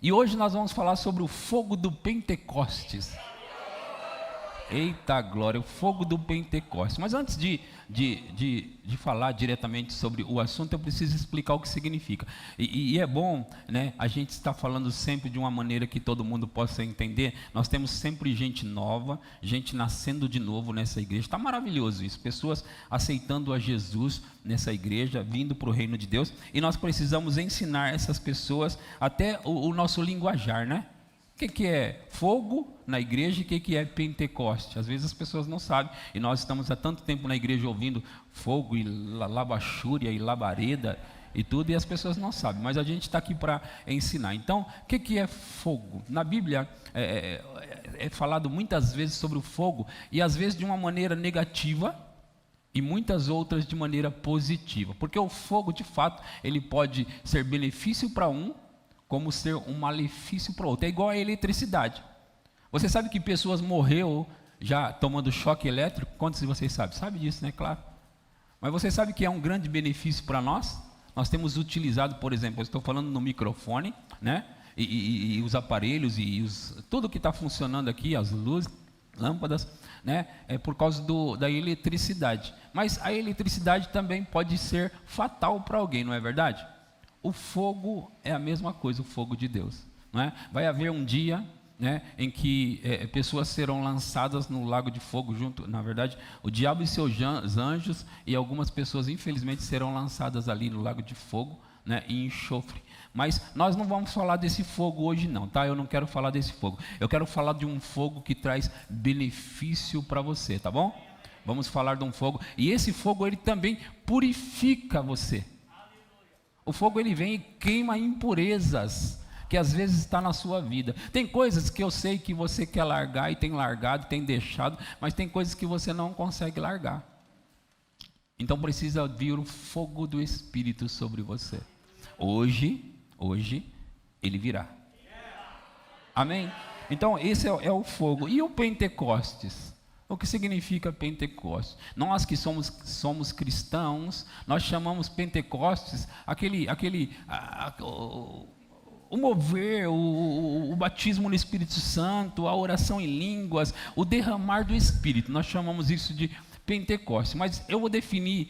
E hoje nós vamos falar sobre o fogo do Pentecostes. Eita glória, o fogo do Pentecostes. Mas antes de falar diretamente sobre o assunto, eu preciso explicar o que significa. E é bom, né, a gente está falando sempre de uma maneira que todo mundo possa entender. Nós temos sempre gente nova, gente nascendo de novo nessa igreja. Está maravilhoso isso, pessoas aceitando a Jesus nessa igreja, vindo para o reino de Deus. E nós precisamos ensinar essas pessoas até o nosso linguajar, né? O que é fogo na igreja e o que é Pentecoste? Às vezes as pessoas não sabem, e nós estamos há tanto tempo na igreja ouvindo fogo e labachúria e labareda e tudo, e as pessoas não sabem, mas a gente está aqui para ensinar. Então, o que é fogo? Na Bíblia é falado muitas vezes sobre o fogo, e às vezes de uma maneira negativa, e muitas outras de maneira positiva, porque o fogo de fato, ele pode ser benefício para um, como ser um malefício para o outro. É igual a eletricidade. Você sabe que pessoas morreram já tomando choque elétrico? Quantos de vocês sabem? Sabe disso, né? Claro. Mas você sabe que é um grande benefício para nós? Nós temos utilizado, por exemplo, eu estou falando no microfone, né? E os aparelhos tudo que está funcionando aqui, as luzes, lâmpadas, né? É por causa da eletricidade. Mas a eletricidade também pode ser fatal para alguém, não é verdade? O fogo é a mesma coisa, o fogo de Deus, não é? Vai haver um dia, né, em que pessoas serão lançadas no lago de fogo junto, na verdade, o diabo e seus anjos, e algumas pessoas infelizmente serão lançadas ali no lago de fogo, né, e enxofre. Mas nós não vamos falar desse fogo hoje não, tá? Eu não quero falar desse fogo. Eu quero falar de um fogo que traz benefício para você, tá bom? Vamos falar de um fogo, e esse fogo ele também purifica você. O fogo ele vem e queima impurezas que às vezes está na sua vida. Tem coisas que eu sei que você quer largar e tem largado, tem deixado, mas tem coisas que você não consegue largar. Então precisa vir o fogo do Espírito sobre você. Hoje ele virá. Amém? Então esse é o fogo. E o Pentecostes? O que significa Pentecostes? Nós que somos cristãos, nós chamamos Pentecostes o mover, o batismo no Espírito Santo, a oração em línguas, o derramar do Espírito. Nós chamamos isso de Pentecostes. Mas eu vou definir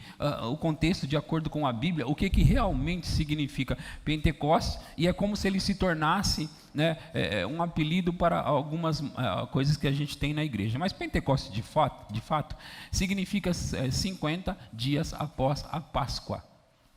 o contexto de acordo com a Bíblia, o que realmente significa Pentecostes, e é como se ele se tornasse, né, um apelido para algumas coisas que a gente tem na igreja. Mas Pentecostes de fato significa 50 dias após a Páscoa.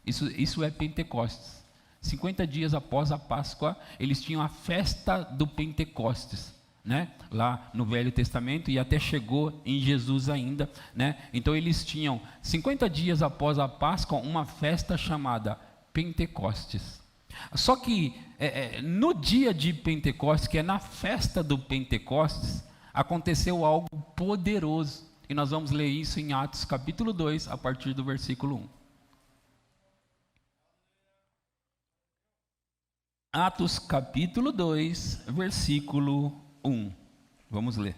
Isso é Pentecostes. 50 dias após a Páscoa, eles tinham a festa do Pentecostes, né? Lá no Velho Testamento, e até chegou em Jesus ainda, né? Então eles tinham 50 dias após a Páscoa uma festa chamada Pentecostes. Só que no dia de Pentecostes, que é na festa do Pentecostes, aconteceu algo poderoso, e nós vamos ler isso em Atos capítulo 2, a partir do versículo 1. Atos capítulo 2, versículo 1. Vamos ler.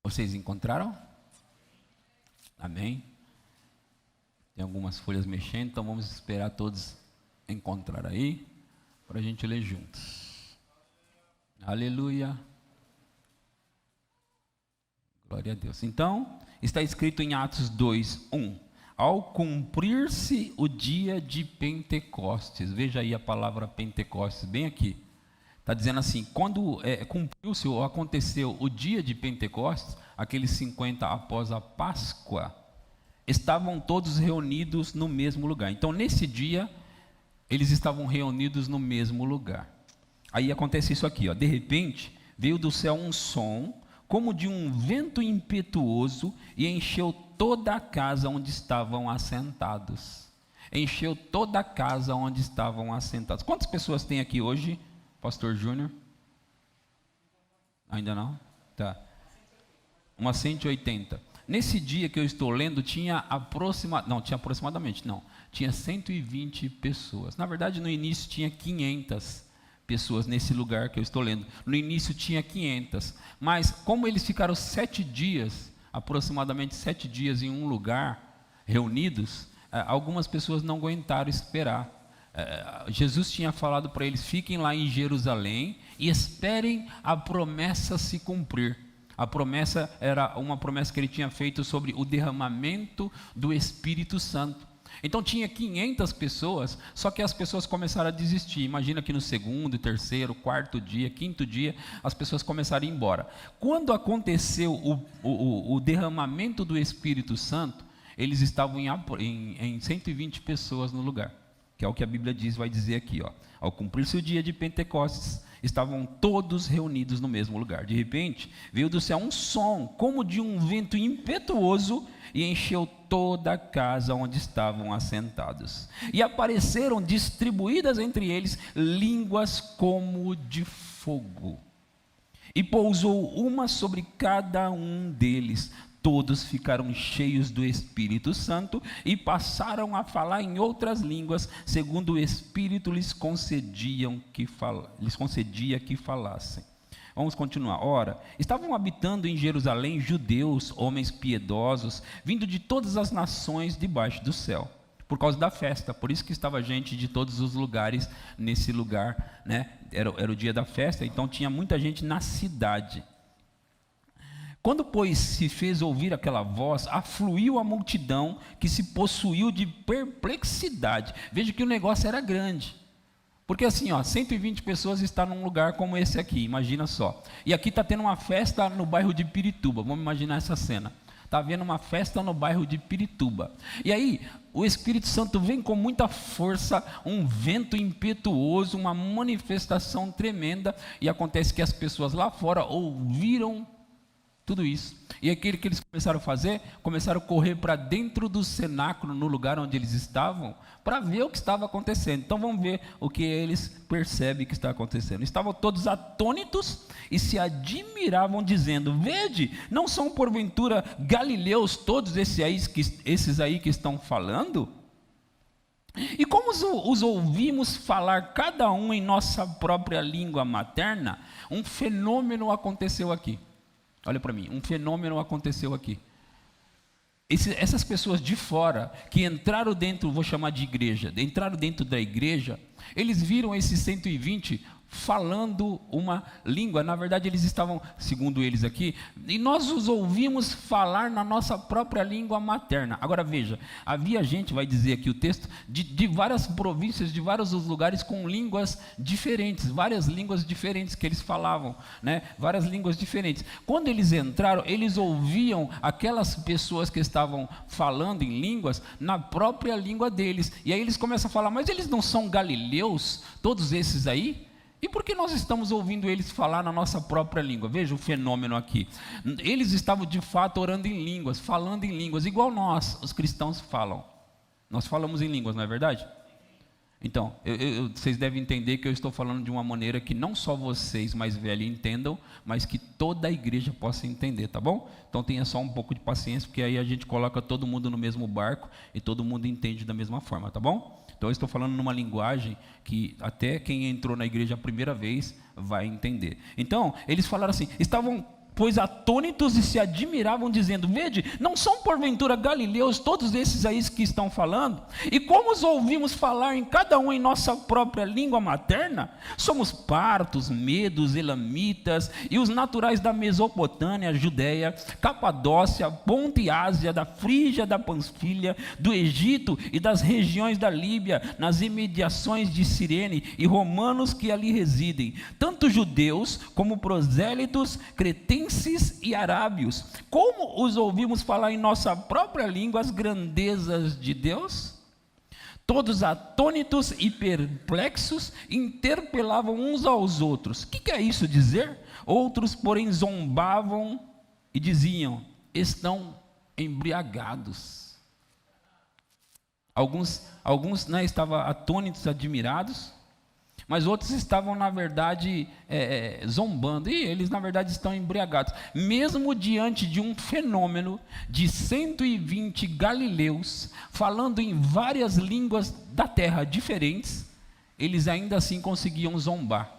Vocês encontraram? Amém? Tem algumas folhas mexendo, então vamos esperar todos encontrar aí, para a gente ler juntos. Aleluia. Glória a Deus. Então, está escrito em Atos 2, 1. Ao cumprir-se o dia de Pentecostes. Veja aí a palavra Pentecostes, bem aqui. Está dizendo assim, quando cumpriu-se ou aconteceu o dia de Pentecostes, aqueles 50 após a Páscoa, estavam todos reunidos no mesmo lugar. Então, nesse dia, eles estavam reunidos no mesmo lugar. Aí acontece isso aqui, ó. De repente, veio do céu um som, como de um vento impetuoso, e encheu toda a casa onde estavam assentados. Encheu toda a casa onde estavam assentados. Quantas pessoas tem aqui hoje, Pastor Júnior? Ainda não? Tá. Umas 180. Nesse dia que eu estou lendo, tinha aproximadamente 120 pessoas. Na verdade, no início tinha 500 pessoas nesse lugar que eu estou lendo. No início tinha 500, mas como eles ficaram 7 dias, aproximadamente 7 dias em um lugar, reunidos, algumas pessoas não aguentaram esperar. Jesus tinha falado para eles: fiquem lá em Jerusalém e esperem a promessa se cumprir. A promessa era uma promessa que ele tinha feito sobre o derramamento do Espírito Santo. Então tinha 500 pessoas, só que as pessoas começaram a desistir. Imagina que no segundo, terceiro, quarto dia, quinto dia, as pessoas começaram a ir embora. Quando aconteceu o derramamento do Espírito Santo, eles estavam em 120 pessoas no lugar, que é o que a Bíblia diz, vai dizer aqui, ó. Ao cumprir-se o dia de Pentecostes, estavam todos reunidos no mesmo lugar. De repente, veio do céu um som, como de um vento impetuoso, e encheu toda a casa onde estavam assentados. E apareceram distribuídas entre eles línguas como de fogo. E pousou uma sobre cada um deles. Todos ficaram cheios do Espírito Santo e passaram a falar em outras línguas, segundo o Espírito lhes concedia que falassem. Vamos continuar. Ora, estavam habitando em Jerusalém judeus, homens piedosos, vindo de todas as nações debaixo do céu, por causa da festa. Por isso que estava gente de todos os lugares nesse lugar, né? Era o dia da festa, então tinha muita gente na cidade. Quando, pois, se fez ouvir aquela voz, afluiu a multidão, que se possuiu de perplexidade. Veja que o negócio era grande. Porque assim, 120 pessoas estão num lugar como esse aqui, imagina só. E aqui está tendo uma festa no bairro de Pirituba, vamos imaginar essa cena. Está havendo uma festa no bairro de Pirituba. E aí, o Espírito Santo vem com muita força, um vento impetuoso, uma manifestação tremenda, e acontece que as pessoas lá fora ouviram tudo isso. E aquilo que eles começaram a fazer, começaram a correr para dentro do cenáculo, no lugar onde eles estavam, para ver o que estava acontecendo. Então vamos ver o que eles percebem que está acontecendo. Estavam todos atônitos e se admiravam, dizendo: vede, não são porventura galileus todos esses aí que estão falando? E como os ouvimos falar cada um em nossa própria língua materna, um fenômeno aconteceu aqui. Olha para mim, um fenômeno aconteceu aqui. Essas pessoas de fora, que entraram dentro, vou chamar de igreja, entraram dentro da igreja, eles viram esses 120 falando uma língua. Na verdade eles estavam, segundo eles aqui, e nós os ouvimos falar na nossa própria língua materna. Agora veja, havia gente, vai dizer aqui o texto, de várias províncias, de vários lugares com línguas diferentes, várias línguas diferentes que eles falavam, né? Várias línguas diferentes. Quando eles entraram, eles ouviam aquelas pessoas que estavam falando em línguas na própria língua deles, e aí eles começam a falar: mas eles não são galileus, todos esses aí? E por que nós estamos ouvindo eles falar na nossa própria língua? Veja o fenômeno aqui. Eles estavam de fato orando em línguas, falando em línguas, igual nós, os cristãos, falam. Nós falamos em línguas, não é verdade? Então, vocês devem entender que eu estou falando de uma maneira que não só vocês mais velhos entendam, mas que toda a igreja possa entender, tá bom? Então tenha só um pouco de paciência, porque aí a gente coloca todo mundo no mesmo barco e todo mundo entende da mesma forma, tá bom? Então eu estou falando numa linguagem que até quem entrou na igreja a primeira vez vai entender. Então, eles falaram assim: estavam, pois, atônitos e se admiravam, dizendo: vede, não são porventura galileus todos esses aí que estão falando? E como os ouvimos falar em cada um em nossa própria língua materna? Somos partos, medos, elamitas e os naturais da Mesopotâmia, Judéia, Capadócia, Ponto e Ásia, da Frígia, da Panfilha, do Egito e das regiões da Líbia, nas imediações de Cirene, e romanos que ali residem, tanto judeus como prosélitos, cretenses e arábios. Como os ouvimos falar em nossa própria língua as grandezas de Deus? Todos atônitos e perplexos interpelavam uns aos outros: que é isso dizer? Outros, porém, zombavam e diziam: estão embriagados. Alguns estavam atônitos, admirados, mas outros estavam, na verdade, zombando, e eles, na verdade, estão embriagados. Mesmo diante de um fenômeno de 120 galileus, falando em várias línguas da terra diferentes, eles ainda assim conseguiam zombar.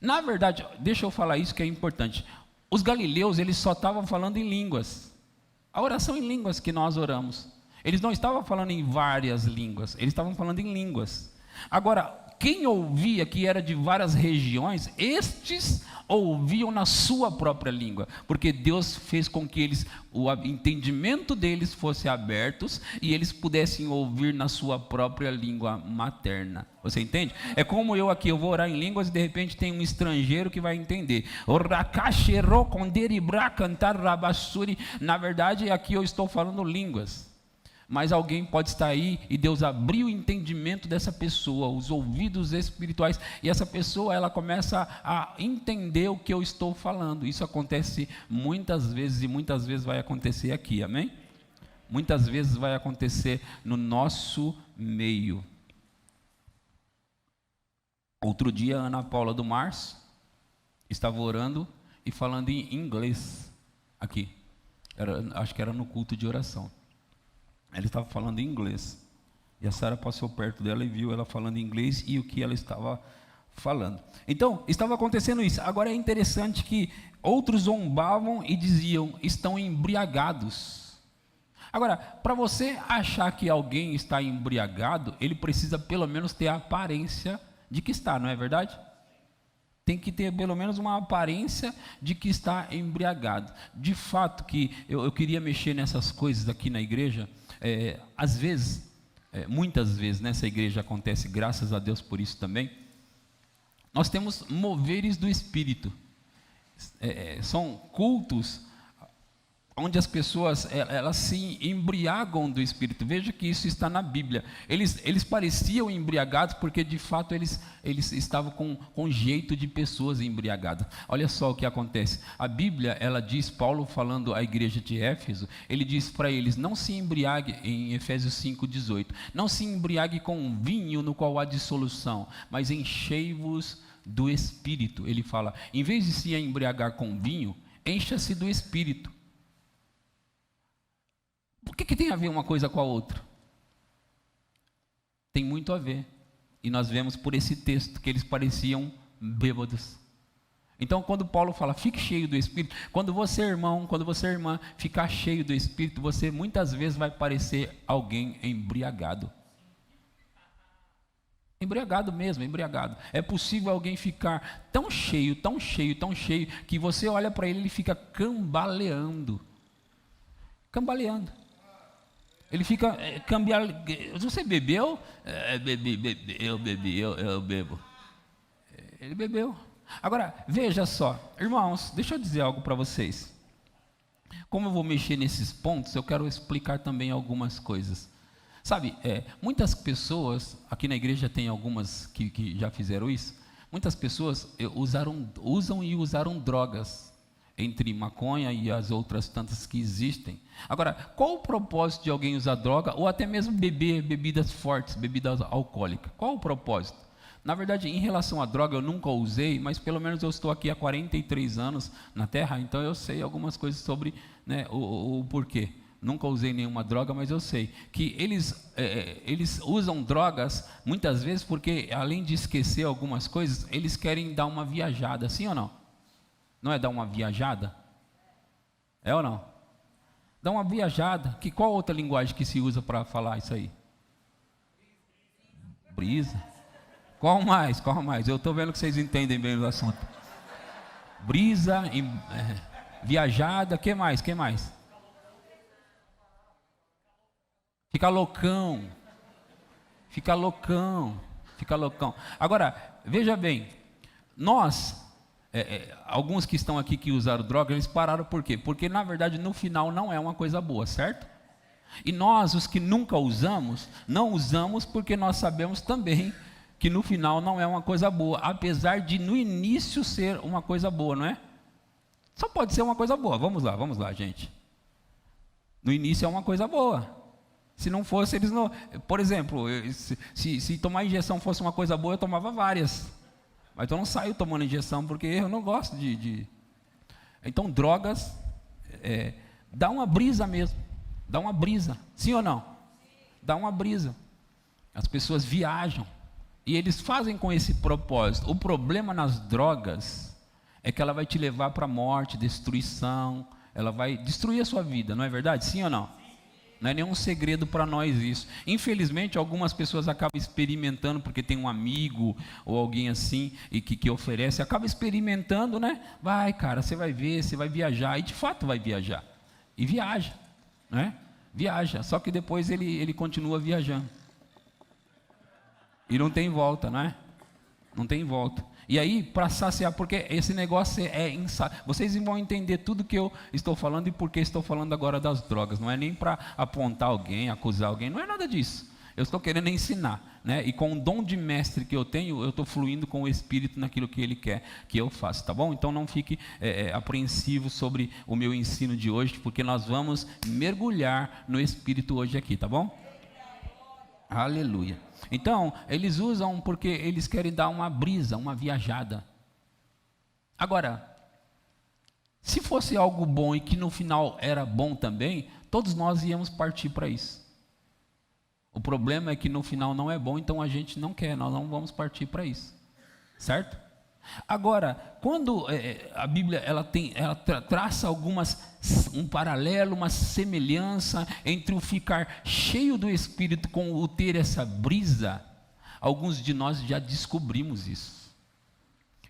Na verdade, deixa eu falar isso que é importante. Os galileus, eles só estavam falando em línguas. A oração em línguas que nós oramos. Eles não estavam falando em várias línguas, eles estavam falando em línguas. Agora, quem ouvia que era de várias regiões, estes ouviam na sua própria língua, porque Deus fez com que o entendimento deles fosse abertos e eles pudessem ouvir na sua própria língua materna. Você entende? É como eu aqui, eu vou orar em línguas e de repente tem um estrangeiro que vai entender. Na verdade, aqui eu estou falando línguas. Mas alguém pode estar aí e Deus abriu o entendimento dessa pessoa, os ouvidos espirituais, e essa pessoa ela começa a entender o que eu estou falando. Isso acontece muitas vezes e muitas vezes vai acontecer aqui, amém? Muitas vezes vai acontecer no nosso meio. Outro dia, a Ana Paula do Márcio estava orando e falando em inglês aqui. Acho que era no culto de oração. Ela estava falando em inglês. E a Sara passou perto dela e viu ela falando em inglês e o que ela estava falando. Então, estava acontecendo isso. Agora é interessante que outros zombavam e diziam, estão embriagados. Agora, para você achar que alguém está embriagado, ele precisa pelo menos ter a aparência de que está, não é verdade? Tem que ter pelo menos uma aparência de que está embriagado. De fato que eu queria mexer nessas coisas aqui na igreja. Às vezes, muitas vezes nessa igreja acontece, graças a Deus por isso também, nós temos moveres do Espírito. São cultos onde as pessoas elas se embriagam do Espírito. Veja que isso está na Bíblia. Eles pareciam embriagados porque de fato eles estavam com jeito de pessoas embriagadas. Olha só o que acontece. A Bíblia, ela diz, Paulo falando à igreja de Éfeso, ele diz para eles, não se embriague, em Efésios 5:18, não se embriague com vinho no qual há dissolução, mas enchei-vos do Espírito. Ele fala, em vez de se embriagar com vinho, encha-se do Espírito. O que tem a ver uma coisa com a outra? Tem muito a ver. E nós vemos por esse texto que eles pareciam bêbados. Então, quando Paulo fala, fique cheio do Espírito, quando você, irmão, quando você, irmã, ficar cheio do Espírito, você muitas vezes vai parecer alguém embriagado. Embriagado mesmo, embriagado. É possível alguém ficar tão cheio, tão cheio, tão cheio, que você olha para ele e ele fica cambaleando. Cambaleando. Ele fica cambiando. Você bebeu? Eu bebi, eu bebo. Ele bebeu. Agora, veja só, irmãos, deixa eu dizer algo para vocês. Como eu vou mexer nesses pontos, eu quero explicar também algumas coisas. Sabe, muitas pessoas, aqui na igreja tem algumas que já fizeram isso, muitas pessoas usam e usaram drogas, entre maconha e as outras tantas que existem. Agora, qual o propósito de alguém usar droga ou até mesmo beber bebidas fortes, bebidas alcoólicas? Qual o propósito? Na verdade, em relação à droga, eu nunca usei, mas pelo menos eu estou aqui há 43 anos na Terra, então eu sei algumas coisas sobre, né, o porquê. Nunca usei nenhuma droga, mas eu sei que eles usam drogas muitas vezes porque, além de esquecer algumas coisas, eles querem dar uma viajada, sim ou não? Não é dar uma viajada? É ou não? Dar uma viajada. Qual outra linguagem que se usa para falar isso aí? Brisa. Qual mais? Qual mais? Eu estou vendo que vocês entendem bem o assunto. Brisa, viajada, que mais? Que mais? Fica loucão. Fica loucão. Fica loucão. Agora, veja bem, nós... alguns que estão aqui que usaram droga, eles pararam por quê? Porque na verdade no final não é uma coisa boa, certo? E nós, os que nunca usamos, não usamos porque nós sabemos também que no final não é uma coisa boa, apesar de no início ser uma coisa boa, não é? Só pode ser uma coisa boa, vamos lá gente. No início é uma coisa boa. Se não fosse, eles não... Por exemplo, se tomar injeção fosse uma coisa boa, eu tomava várias. Mas eu não saio tomando injeção porque eu não gosto de... Então, drogas, dá uma brisa mesmo. Dá uma brisa. Sim ou não? Dá uma brisa. As pessoas viajam. E eles fazem com esse propósito. O problema nas drogas é que ela vai te levar para a morte, destruição, ela vai destruir a sua vida, não é verdade? Sim ou não? Não é nenhum segredo para nós isso. Infelizmente, algumas pessoas acabam experimentando, porque tem um amigo ou alguém assim e que oferece, acaba experimentando, né? Vai, cara, você vai ver, você vai viajar, e de fato vai viajar. E viaja, né? Viaja, só que depois ele continua viajando. E não tem volta, não é? Não tem volta. E aí, para saciar, porque esse negócio vocês vão entender tudo que eu estou falando e por que estou falando agora das drogas. Não é nem para apontar alguém, acusar alguém, não é nada disso. Eu estou querendo ensinar, né? E com o dom de mestre que eu tenho, eu estou fluindo com o Espírito naquilo que Ele quer que eu faça, tá bom? Então não fique apreensivo sobre o meu ensino de hoje, porque nós vamos mergulhar no Espírito hoje aqui, tá bom? Aleluia. Então, eles usam porque eles querem dar uma brisa, uma viajada. Agora, se fosse algo bom e que no final era bom também, todos nós íamos partir para isso. O problema é que no final não é bom, então a gente não quer, nós não vamos partir para isso. Certo? Agora, quando a Bíblia ela traça um paralelo, uma semelhança entre o ficar cheio do Espírito com o ter essa brisa, alguns de nós já descobrimos isso.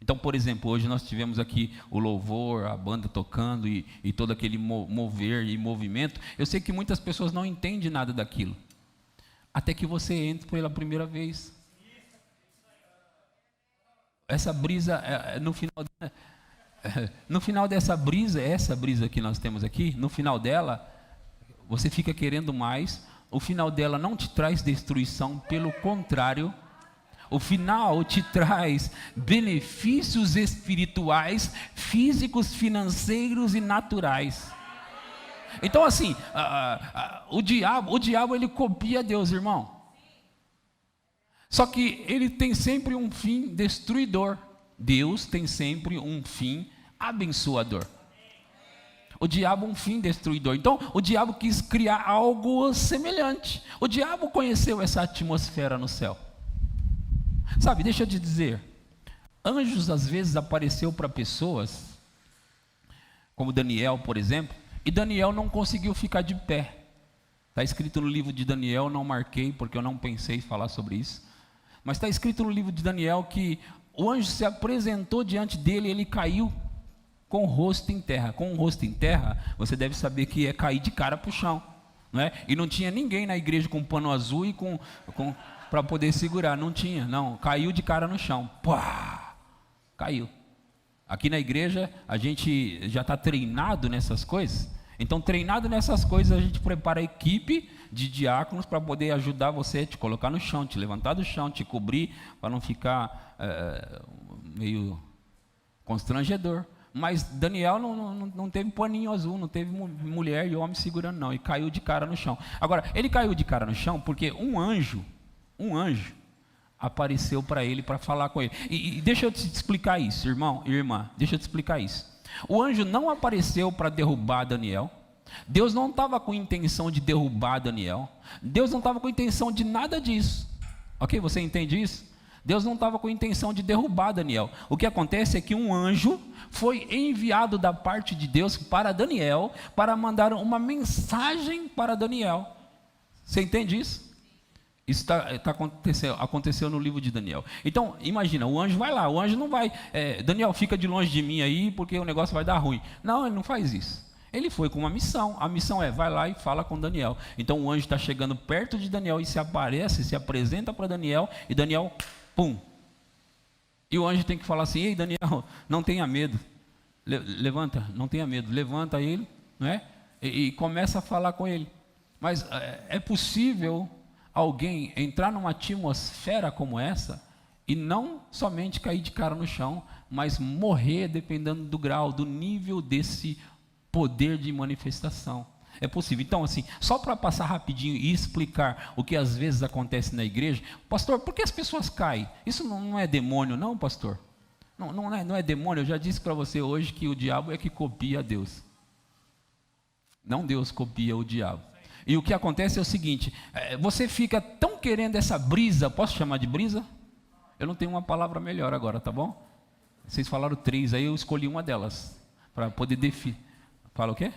Então, por exemplo, hoje nós tivemos aqui o louvor, a banda tocando e todo aquele mover e movimento. Eu sei que muitas pessoas não entendem nada daquilo, até que você entra pela primeira vez. Essa brisa, no final dessa brisa, essa brisa que nós temos aqui, no final dela, você fica querendo mais. O final dela não te traz destruição, pelo contrário, o final te traz benefícios espirituais, físicos, financeiros e naturais. Então assim, o diabo ele copia Deus, irmão. Só que ele tem sempre um fim destruidor. Deus tem sempre um fim abençoador. O diabo um fim destruidor. Então o diabo quis criar algo semelhante. O diabo conheceu essa atmosfera no céu. Sabe, deixa eu te dizer, anjos às vezes apareceu para pessoas, como Daniel, por exemplo, e Daniel não conseguiu ficar de pé. Está escrito no livro de Daniel, não marquei porque eu não pensei em falar sobre isso. Mas está escrito no livro de Daniel que o anjo se apresentou diante dele e ele caiu com o rosto em terra. Com o rosto em terra, você deve saber que é cair de cara para o chão, não é? E não tinha ninguém na igreja com pano azul e para poder segurar, não tinha, não. Caiu de cara no chão, pá, caiu. Aqui na igreja a gente já está treinado nessas coisas. Então, treinado nessas coisas, a gente prepara a equipe de diáconos para poder ajudar você, te colocar no chão, te levantar do chão, te cobrir, para não ficar meio constrangedor. Mas Daniel não teve paninho azul, não teve mulher e homem segurando não, e caiu de cara no chão. Agora, ele caiu de cara no chão porque um anjo apareceu para ele, para falar com ele. E deixa eu te explicar isso, irmão e irmã, deixa eu te explicar isso. O anjo não apareceu para derrubar Daniel. Deus não estava com intenção de derrubar Daniel. Deus não estava com intenção de nada disso. Ok? Você entende isso? Deus não estava com intenção de derrubar Daniel. O que acontece é que um anjo foi enviado da parte de Deus para Daniel, para mandar uma mensagem para Daniel. Você entende isso? Isso aconteceu no livro de Daniel. Então, imagina, o anjo vai lá, o anjo não vai, Daniel, fica de longe de mim aí, porque o negócio vai dar ruim. Não, ele não faz isso. Ele foi com uma missão. A missão vai lá e fala com Daniel. Então o anjo está chegando perto de Daniel e se apresenta para Daniel, e Daniel, pum. E o anjo tem que falar assim: ei, Daniel, não tenha medo. Levanta, não tenha medo. Levanta ele, não é? E começa a falar com ele. Mas é possível alguém entrar numa atmosfera como essa e não somente cair de cara no chão, mas morrer dependendo do grau, do nível desse poder de manifestação. É possível. Então, assim, só para passar rapidinho e explicar o que às vezes acontece na igreja, pastor, por que as pessoas caem? Isso não é demônio, não, pastor? Não é demônio. Eu já disse para você hoje que o diabo é que copia Deus. Não Deus copia o diabo. E o que acontece é o seguinte: você fica tão querendo essa brisa, posso chamar de brisa? Eu não tenho uma palavra melhor agora, tá bom? Vocês falaram 3, aí eu escolhi uma delas para poder definir. Fala o quê?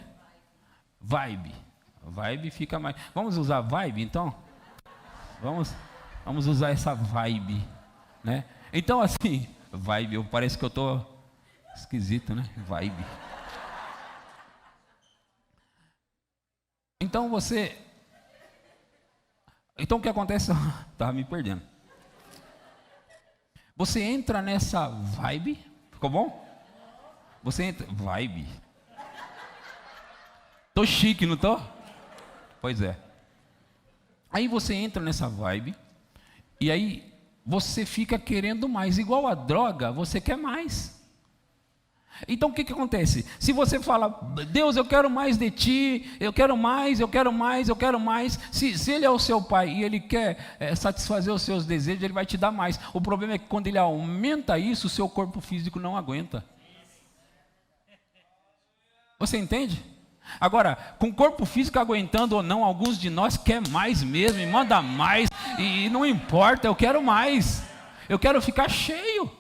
Vibe. Vibe fica mais. Vamos usar vibe então? Vamos usar essa vibe, né? Então assim, vibe, parece que eu tô esquisito, né? Vibe. Então o que acontece? Tava me perdendo. Você entra nessa vibe, ficou bom? Você entra, vibe. Tô chique, não tô? Pois é. Aí você entra nessa vibe, e aí você fica querendo mais. Igual a droga, você quer mais. Então o que acontece? Se você fala, Deus, eu quero mais de ti, eu quero mais, eu quero mais, eu quero mais. Se Ele é o seu pai e Ele quer satisfazer os seus desejos, Ele vai te dar mais. O problema é que quando Ele aumenta isso, o seu corpo físico não aguenta. Você entende? Agora, com o corpo físico aguentando ou não, alguns de nós quer mais mesmo, e manda mais, e não importa, eu quero mais. Eu quero ficar cheio.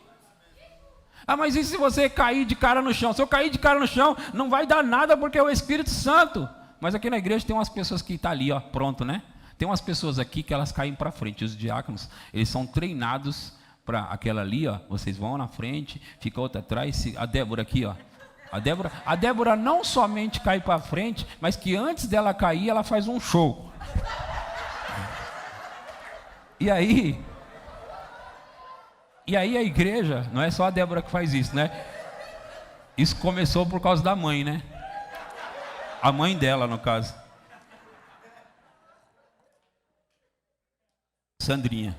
Ah, mas e se você cair de cara no chão? Se eu cair de cara no chão, não vai dar nada porque é o Espírito Santo. Mas aqui na igreja tem umas pessoas que estão ali, ó, pronto, né? Tem umas pessoas aqui que elas caem para frente. Os diáconos, eles são treinados para aquela ali, ó. Vocês vão na frente, fica outra atrás. A Débora aqui, ó. A Débora não somente cai para frente, mas que antes dela cair, ela faz um show. E aí a igreja, não é só a Débora que faz isso, né? Isso começou por causa da mãe, né? A mãe dela, no caso. Sandrinha.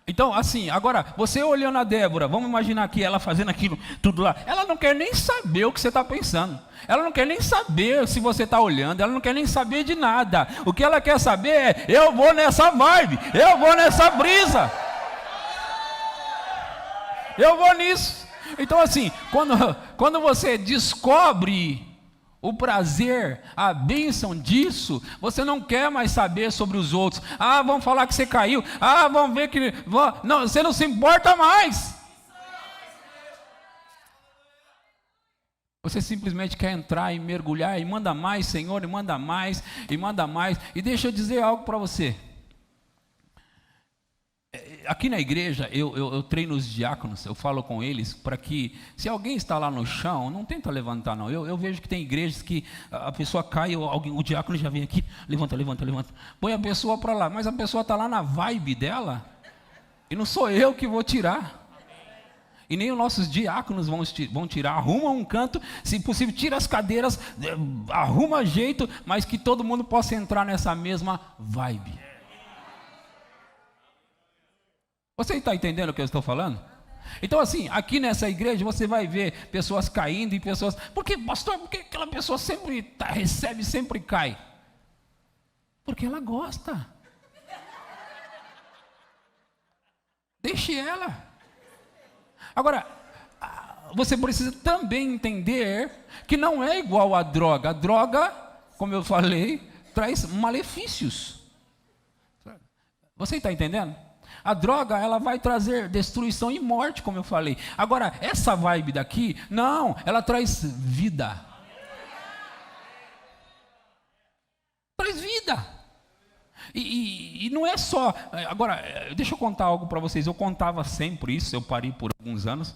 Então, assim, agora, você olhando a Débora, vamos imaginar aqui ela fazendo aquilo, tudo lá. Ela não quer nem saber o que você está pensando. Ela não quer nem saber se você está olhando. Ela não quer nem saber de nada. O que ela quer saber é, eu vou nessa vibe, eu vou nessa brisa. Eu vou nisso. Então assim, quando você descobre o prazer, a bênção disso, você não quer mais saber sobre os outros. Ah, vão falar que você caiu. Ah, vão ver que... Não, você não se importa mais. Você simplesmente quer entrar e mergulhar e manda mais, Senhor, e manda mais, e manda mais. E deixa eu dizer algo para você. Aqui na igreja, eu treino os diáconos, eu falo com eles para que, se alguém está lá no chão, não tenta levantar não. Eu vejo que tem igrejas que a pessoa cai, o diácono já vem aqui, levanta, põe a pessoa para lá, mas a pessoa está lá na vibe dela, e não sou eu que vou tirar. E nem os nossos diáconos vão tirar. Arruma um canto, se possível tira as cadeiras, arruma jeito, mas que todo mundo possa entrar nessa mesma vibe. Você está entendendo o que eu estou falando? Então assim, aqui nessa igreja você vai ver pessoas caindo e pessoas... Pastor, por que aquela pessoa sempre recebe, sempre cai? Porque ela gosta. Deixe ela. Agora, você precisa também entender que não é igual à droga. A droga, como eu falei, traz malefícios. Você está entendendo? A droga, ela vai trazer destruição e morte, como eu falei. Agora, essa vibe daqui, não, ela traz vida. Traz vida. E não é só... Agora, deixa eu contar algo para vocês. Eu contava sempre isso, eu parei por alguns anos.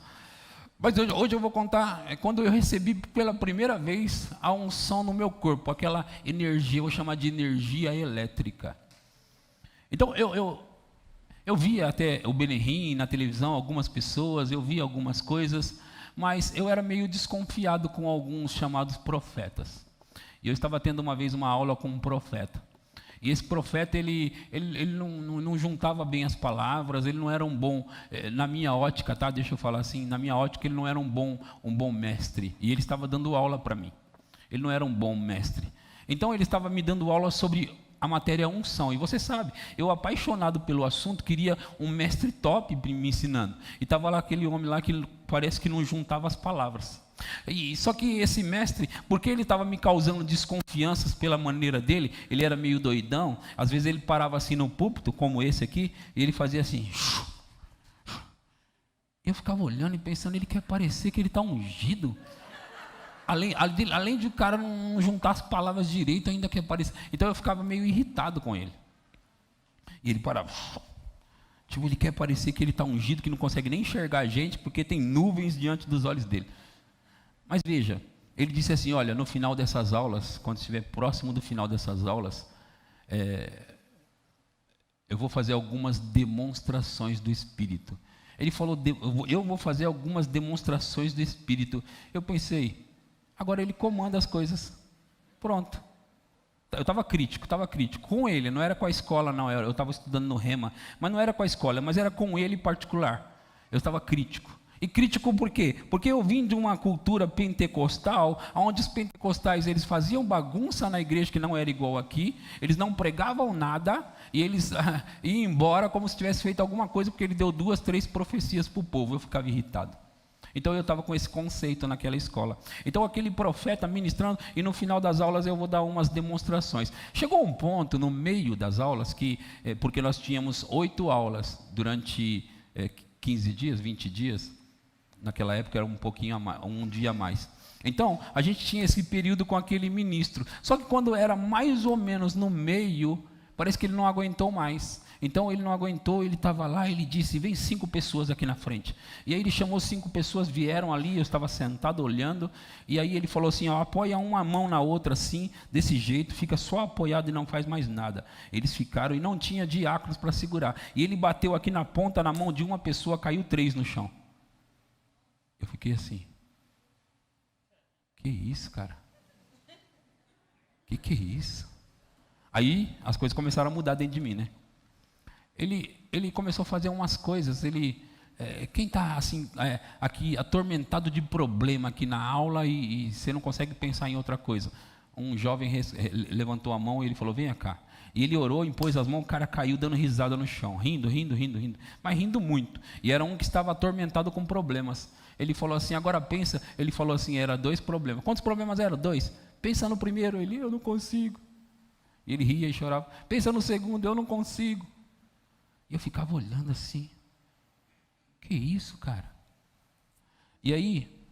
Mas hoje eu vou contar, quando eu recebi pela primeira vez a unção no meu corpo, aquela energia, eu vou chamar de energia elétrica. Então, eu via até o Benihim na televisão, algumas pessoas, eu via algumas coisas, mas eu era meio desconfiado com alguns chamados profetas. E eu estava tendo uma vez uma aula com um profeta. E esse profeta, ele não juntava bem as palavras, ele não era um bom, na minha ótica, tá? Deixa eu falar assim, na minha ótica ele não era um bom mestre. E ele estava dando aula para mim. Ele não era um bom mestre. Então ele estava me dando aula sobre a matéria unção. E você sabe, eu apaixonado pelo assunto, queria um mestre top me ensinando. E estava lá aquele homem lá que parece que não juntava as palavras. Só que esse mestre, porque ele estava me causando desconfianças pela maneira dele, ele era meio doidão, às vezes ele parava assim no púlpito, como esse aqui, e ele fazia assim, Eu ficava olhando e pensando, ele quer parecer que ele está ungido. Além de o cara não juntar as palavras direito, ainda quer parecer. Então eu ficava meio irritado com ele. E ele parava. Tipo, ele quer parecer que ele está ungido, que não consegue nem enxergar a gente, porque tem nuvens diante dos olhos dele. Mas veja, ele disse assim, olha, no final dessas aulas, quando estiver próximo do final dessas aulas, eu vou fazer algumas demonstrações do Espírito. Ele falou, eu vou fazer algumas demonstrações do Espírito. Eu pensei, agora ele comanda as coisas. Pronto. Eu estava crítico. Com ele, não era com a escola, não. Eu estava estudando no Rema, mas não era com a escola, mas era com ele em particular. Eu estava crítico. E crítico por quê? Porque eu vim de uma cultura pentecostal, onde os pentecostais eles faziam bagunça na igreja que não era igual aqui, eles não pregavam nada, e eles iam embora como se tivesse feito alguma coisa, porque ele deu 2, 3 profecias para o povo. Eu ficava irritado. Então eu estava com esse conceito naquela escola. Então aquele profeta ministrando, e no final das aulas eu vou dar umas demonstrações. Chegou um ponto no meio das aulas, porque nós tínhamos 8 aulas durante 15 dias, 20 dias, naquela época era um pouquinho a mais, um dia a mais. Então a gente tinha esse período com aquele ministro, só que quando era mais ou menos no meio, parece que ele não aguentou mais. Então ele não aguentou, ele estava lá, ele disse, vem 5 pessoas aqui na frente. E aí ele chamou 5 pessoas, vieram ali, eu estava sentado olhando, e aí ele falou assim, ó, apoia uma mão na outra assim, desse jeito, fica só apoiado e não faz mais nada. Eles ficaram e não tinha diáconos para segurar. E ele bateu aqui na ponta, na mão de uma pessoa, caiu 3 no chão. Eu fiquei assim, que isso, cara? Que é isso? Aí as coisas começaram a mudar dentro de mim, né? Ele começou a fazer umas coisas, quem está assim, aqui atormentado de problema aqui na aula e você não consegue pensar em outra coisa. Um jovem levantou a mão e ele falou, venha cá. E ele orou, impôs as mãos, o cara caiu dando risada no chão, rindo, mas rindo muito. E era um que estava atormentado com problemas. Ele falou assim, agora pensa, ele falou assim, era 2 problemas. Quantos problemas eram? 2. Pensa no primeiro, eu não consigo. E ele ria e chorava. Pensa no segundo, eu não consigo. E eu ficava olhando assim, que isso, cara? E aí,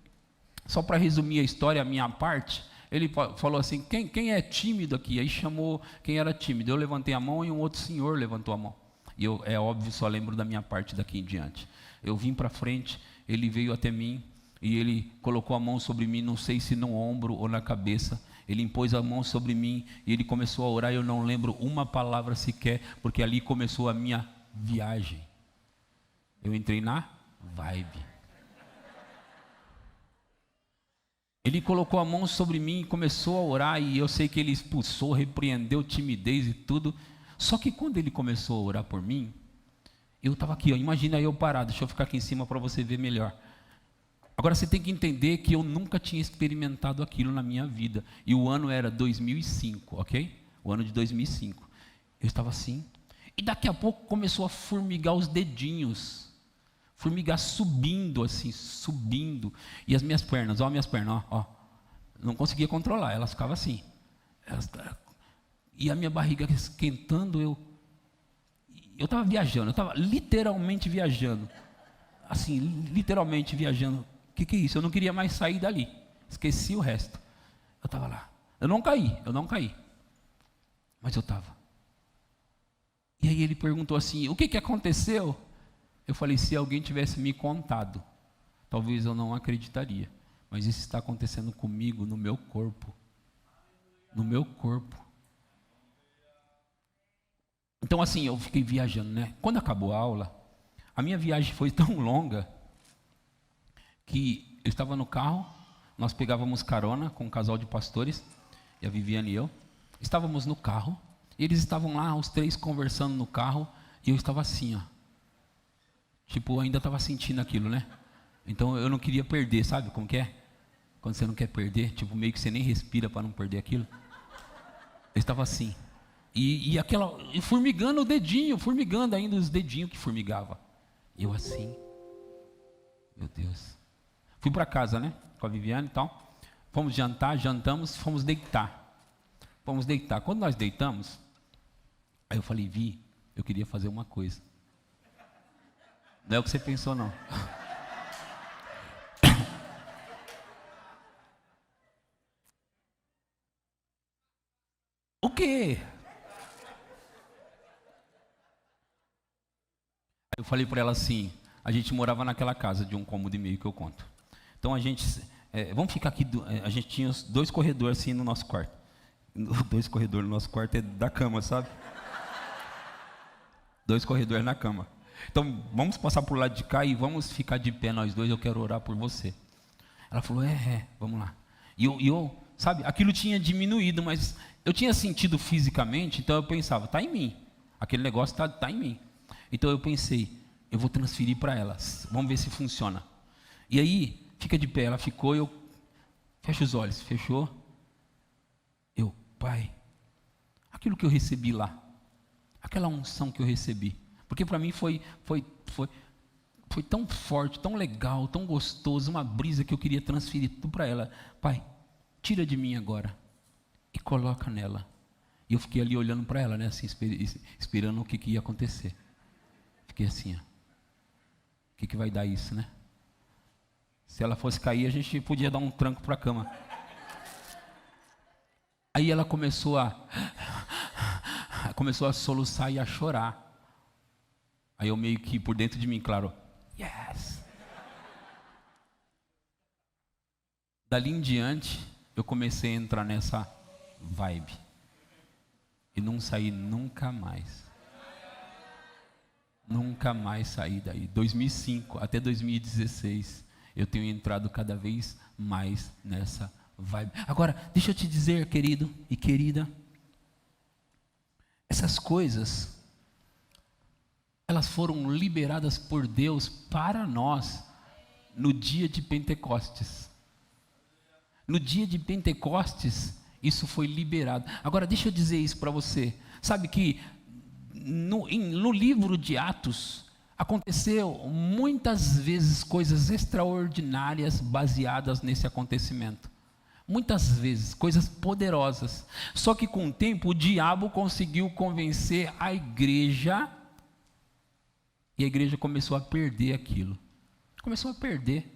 só para resumir a história, a minha parte, ele falou assim, quem é tímido aqui? Aí chamou quem era tímido. Eu levantei a mão e um outro senhor levantou a mão. E eu, é óbvio, só lembro da minha parte daqui em diante. Eu vim para frente, ele veio até mim e ele colocou a mão sobre mim, não sei se no ombro ou na cabeça. Ele impôs a mão sobre mim e ele começou a orar. Eu não lembro uma palavra sequer, porque ali começou a minha viagem. Eu entrei na vibe. Ele colocou a mão sobre mim e começou a orar, e eu sei que ele expulsou, repreendeu timidez e tudo. Só que quando ele começou a orar por mim, eu estava aqui, ó, imagina eu parado, deixa eu ficar aqui em cima para você ver melhor. Agora você tem que entender que eu nunca tinha experimentado aquilo na minha vida. E o ano era 2005, ok? O ano de 2005. Eu estava assim. E daqui a pouco começou a formigar os dedinhos. Formigar subindo, assim, subindo. E as minhas pernas, ó, ó. Não conseguia controlar, elas ficavam assim. E a minha barriga esquentando, eu estava viajando, eu estava literalmente viajando. Assim, literalmente viajando. O que é isso? Eu não queria mais sair dali. Esqueci o resto. Eu estava lá. Eu não caí. Mas eu estava. E aí ele perguntou assim, o que aconteceu? Eu falei, se alguém tivesse me contado, talvez eu não acreditaria. Mas isso está acontecendo comigo, no meu corpo. No meu corpo. Então assim, eu fiquei viajando, né? Quando acabou a aula, a minha viagem foi tão longa, que eu estava no carro, nós pegávamos carona com um casal de pastores, e a Viviane e eu, estávamos no carro, e eles estavam lá, os 3 conversando no carro, e eu estava assim, ó. Tipo, eu ainda estava sentindo aquilo, né? Então eu não queria perder, sabe como que é? Quando você não quer perder, tipo, meio que você nem respira para não perder aquilo. Eu estava assim. E formigando o dedinho, formigando ainda os dedinhos que formigava. Eu assim. Meu Deus. Fui para casa, né? Com a Viviane e tal. Fomos jantar, jantamos, fomos deitar. Quando nós deitamos, aí eu falei, Vi, eu queria fazer uma coisa. Não é o que você pensou, não. quê? Eu falei para ela assim, a gente morava naquela casa de 1,5 cômodo que eu conto. Então a gente, vamos ficar aqui, a gente tinha 2 corredores assim no nosso quarto. 2 corredores no nosso quarto é da cama, sabe? 2 corredores na cama. Então vamos passar por lado de cá e vamos ficar de pé nós dois, eu quero orar por você. Ela falou, vamos lá. E eu, sabe, aquilo tinha diminuído, mas eu tinha sentido fisicamente, então eu pensava, está em mim. Aquele negócio está em mim. Então eu pensei, eu vou transferir para ela, vamos ver se funciona. E aí, fica de pé, ela ficou, eu fecho os olhos, fechou. Eu, Pai, aquilo que eu recebi lá, aquela unção que eu recebi, porque para mim foi tão forte, tão legal, tão gostoso, uma brisa que eu queria transferir tudo para ela. Pai, tira de mim agora e coloca nela. E eu fiquei ali olhando para ela, né, assim, esperando o que ia acontecer. Fiquei assim, ó. O que vai dar isso, né? Se ela fosse cair, a gente podia dar um tranco para a cama. Aí ela começou a soluçar e a chorar. Aí eu meio que por dentro de mim, claro, yes. Dali em diante, eu comecei a entrar nessa vibe. E não saí nunca mais. Nunca mais saí daí. 2005 até 2016, eu tenho entrado cada vez mais nessa vibe. Agora, deixa eu te dizer, querido e querida, essas coisas, elas foram liberadas por Deus para nós no dia de Pentecostes. No dia de Pentecostes, isso foi liberado. Agora, deixa eu dizer isso para você. Sabe que no livro de Atos, aconteceu muitas vezes coisas extraordinárias baseadas nesse acontecimento. Muitas vezes, coisas poderosas. Só que com o tempo, o diabo conseguiu convencer a igreja, e a igreja começou a perder aquilo. Começou a perder.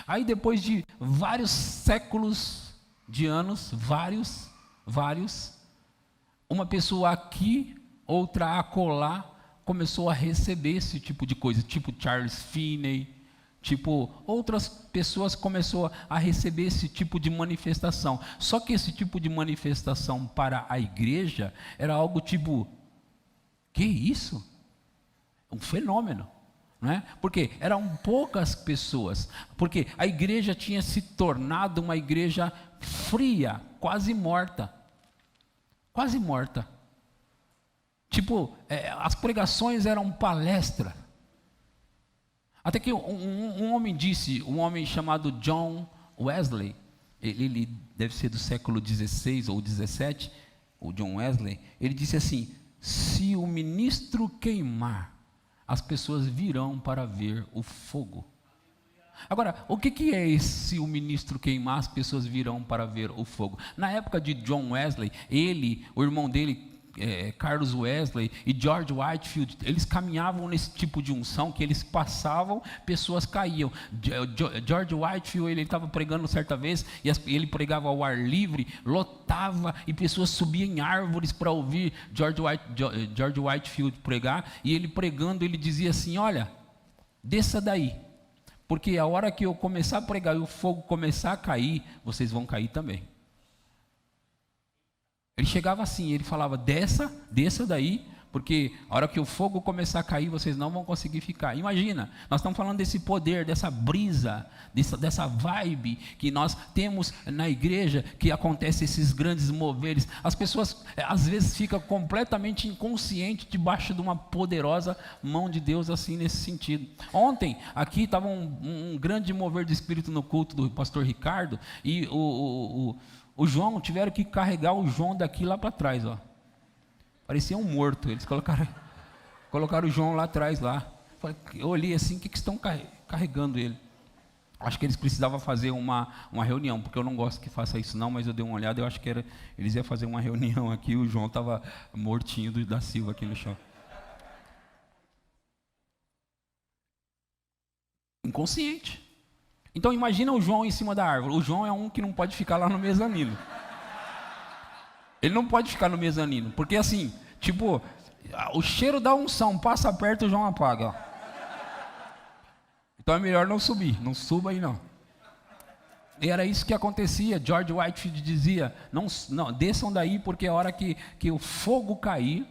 Aí depois de vários séculos de anos, vários, uma pessoa aqui, outra acolá, começou a receber esse tipo de coisa, tipo Charles Finney, tipo outras pessoas começou a receber esse tipo de manifestação. Só que esse tipo de manifestação para a igreja era algo tipo, que isso? Um fenômeno, não é? Porque eram poucas pessoas, porque a igreja tinha se tornado uma igreja fria, quase morta. Quase morta. Tipo, as pregações eram palestra. Até que um homem chamado John Wesley, ele deve ser do século 16 ou 17, o John Wesley, ele disse assim, se o ministro queimar, as pessoas virão para ver o fogo. Agora, o que é esse o ministro queimar, as pessoas virão para ver o fogo? Na época de John Wesley, o irmão dele, Carlos Wesley e George Whitefield, eles caminhavam nesse tipo de unção que eles passavam, pessoas caíam. George Whitefield, ele estava pregando certa vez, e ele pregava ao ar livre, lotava, e pessoas subiam em árvores para ouvir George Whitefield pregar, e ele pregando, ele dizia assim, olha, desça daí, porque a hora que eu começar a pregar e o fogo começar a cair, vocês vão cair também. Ele chegava assim, ele falava, desça daí, porque a hora que o fogo começar a cair, vocês não vão conseguir ficar. Imagina, nós estamos falando desse poder, dessa brisa, dessa vibe que nós temos na igreja, que acontece esses grandes moveres. As pessoas, às vezes, ficam completamente inconscientes debaixo de uma poderosa mão de Deus, assim, nesse sentido. Ontem, aqui estava um grande mover de espírito no culto do pastor Ricardo, e o João, tiveram que carregar o João daqui lá para trás, ó. Parecia um morto. Eles colocaram o João lá atrás, lá. Eu olhei assim, o que estão carregando ele? Acho que eles precisavam fazer uma reunião, porque eu não gosto que faça isso não, mas eu dei uma olhada, eu acho que eles iam fazer uma reunião aqui, o João estava mortinho da Silva aqui no chão. Inconsciente. Então imagina o João em cima da árvore. O João é um que não pode ficar lá no mezanino. Ele não pode ficar no mezanino, porque assim, tipo, o cheiro da unção passa perto, o João apaga, ó. Então é melhor não subir, não suba aí não. E era isso que acontecia. George Whitefield dizia: não, desçam daí, porque a hora que o fogo cair,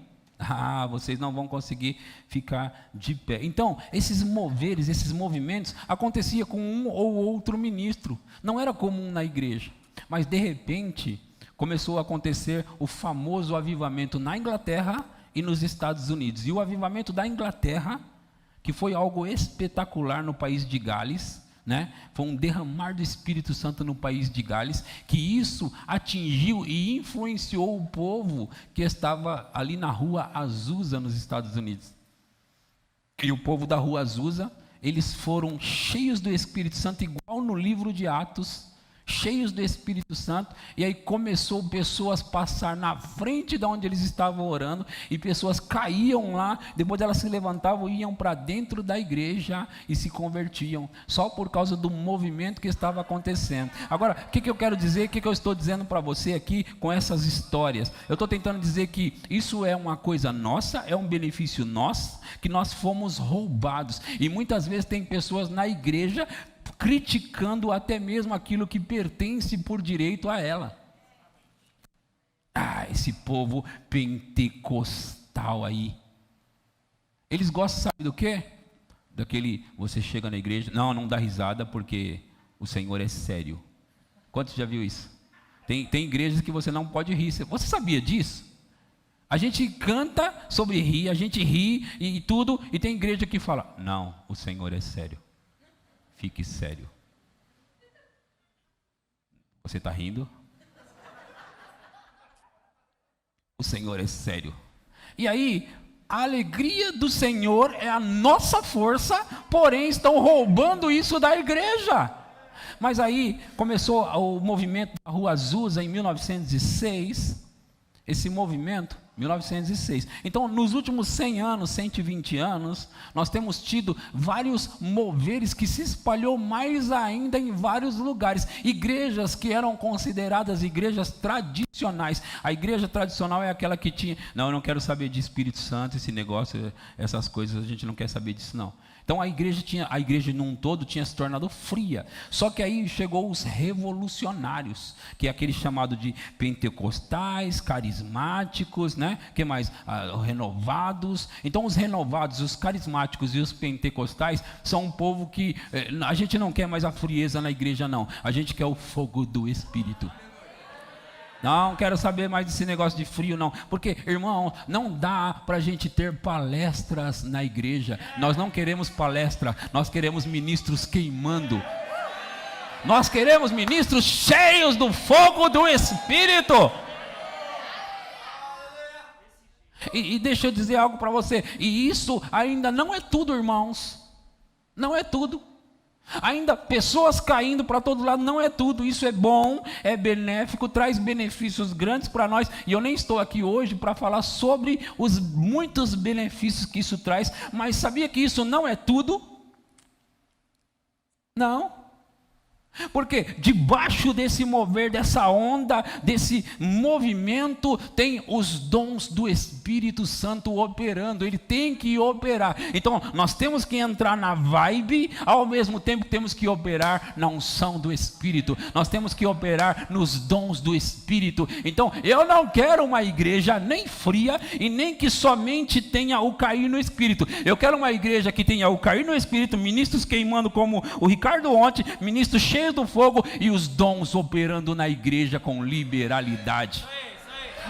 vocês não vão conseguir ficar de pé. Então, esses moveres, esses movimentos, acontecia com um ou outro ministro. Não era comum na igreja. Mas, de repente, começou a acontecer o famoso avivamento na Inglaterra e nos Estados Unidos. E o avivamento da Inglaterra, que foi algo espetacular no país de Gales, né? Foi um derramar do Espírito Santo no país de Gales, que isso atingiu e influenciou o povo que estava ali na rua Azusa, nos Estados Unidos. E o povo da rua Azusa, eles foram cheios do Espírito Santo, igual no livro de Atos, cheios do Espírito Santo, e aí começou pessoas passar na frente de onde eles estavam orando, e pessoas caíam lá, depois elas se levantavam e iam para dentro da igreja e se convertiam, só por causa do movimento que estava acontecendo. Agora, o que eu quero dizer, o que eu estou dizendo para você aqui com essas histórias? Eu estou tentando dizer que isso é uma coisa nossa, é um benefício nosso, que nós fomos roubados, e muitas vezes tem pessoas na igreja criticando até mesmo aquilo que pertence por direito a ela. Esse povo pentecostal aí, eles gostam, sabe do quê? Daquele, você chega na igreja, não dá risada porque o Senhor é sério. Quantos já viu isso? Tem igrejas que você não pode rir. Você sabia disso? A gente canta sobre rir, a gente ri e tudo, e tem igreja que fala: não, o Senhor é sério. Fique sério. Você está rindo? O Senhor é sério. E aí, a alegria do Senhor é a nossa força, porém estão roubando isso da igreja. Mas aí começou o movimento da Rua Azusa em 1906. Esse movimento, 1906. Então, nos últimos 100 anos, 120 anos, nós temos tido vários moveres que se espalhou mais ainda em vários lugares. Igrejas que eram consideradas igrejas tradicionais. A igreja tradicional é aquela que tinha: não, eu não quero saber de Espírito Santo, esse negócio, essas coisas, a gente não quer saber disso não. Então a igreja num todo tinha se tornado fria. Só que aí chegou os revolucionários, que é aquele chamado de pentecostais, carismáticos, né? Que mais? Renovados. Então os renovados, os carismáticos e os pentecostais são um povo que a gente não quer mais a frieza na igreja não. A gente quer o fogo do Espírito. Não quero saber mais desse negócio de frio não, porque, irmão, não dá para a gente ter palestras na igreja. Nós não queremos palestra, nós queremos ministros queimando. Nós queremos ministros cheios do fogo do Espírito. E deixa eu dizer algo para você, e isso ainda não é tudo, irmãos, não é tudo. Ainda pessoas caindo para todo lado não é tudo. Isso é bom, é benéfico, traz benefícios grandes para nós. E eu nem estou aqui hoje para falar sobre os muitos benefícios que isso traz. Mas sabia que isso não é tudo? Não. Porque debaixo desse mover, dessa onda, desse movimento, tem os dons do Espírito Santo operando. Ele tem que operar. Então nós temos que entrar na vibe, ao mesmo tempo temos que operar na unção do Espírito. Nós temos que operar nos dons do Espírito. Então eu não quero uma igreja nem fria e nem que somente tenha o cair no Espírito. Eu quero uma igreja que tenha o cair no Espírito, ministros queimando como o Ricardo ontem, ministros cheios do fogo e os dons operando na igreja com liberalidade.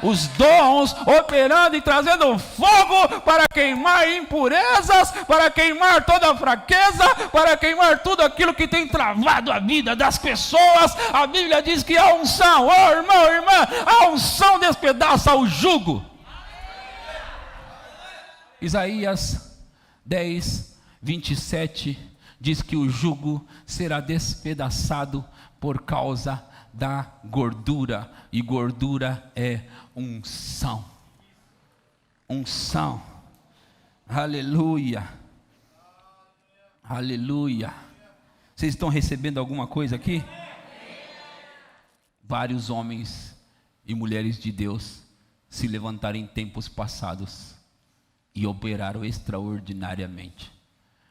Os dons operando e trazendo fogo para queimar impurezas, para queimar toda a fraqueza, para queimar tudo aquilo que tem travado a vida das pessoas. A Bíblia diz que a unção, irmão, irmã, a unção despedaça o jugo. Isaías 10, 27 diz que o jugo será despedaçado por causa da gordura, e gordura é unção. Unção. Aleluia. Aleluia. Vocês estão recebendo alguma coisa aqui? Vários homens e mulheres de Deus se levantaram em tempos passados e operaram extraordinariamente.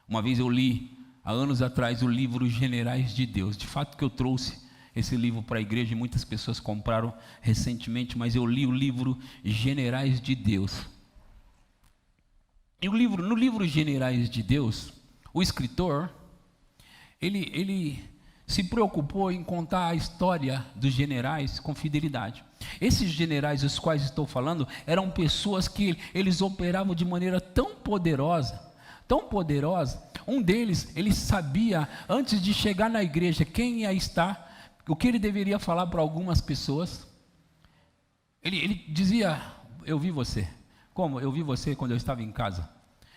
Uma vez eu li, há anos atrás, o livro Generais de Deus. De fato que eu trouxe esse livro para a igreja e muitas pessoas compraram recentemente, mas eu li o livro Generais de Deus. E no livro Generais de Deus, o escritor, ele se preocupou em contar a história dos generais com fidelidade. Esses generais dos quais estou falando eram pessoas que eles operavam de maneira tão poderosa, um deles, ele sabia, antes de chegar na igreja, quem ia estar, o que ele deveria falar para algumas pessoas. Ele dizia, eu vi você. Como? Eu vi você quando eu estava em casa.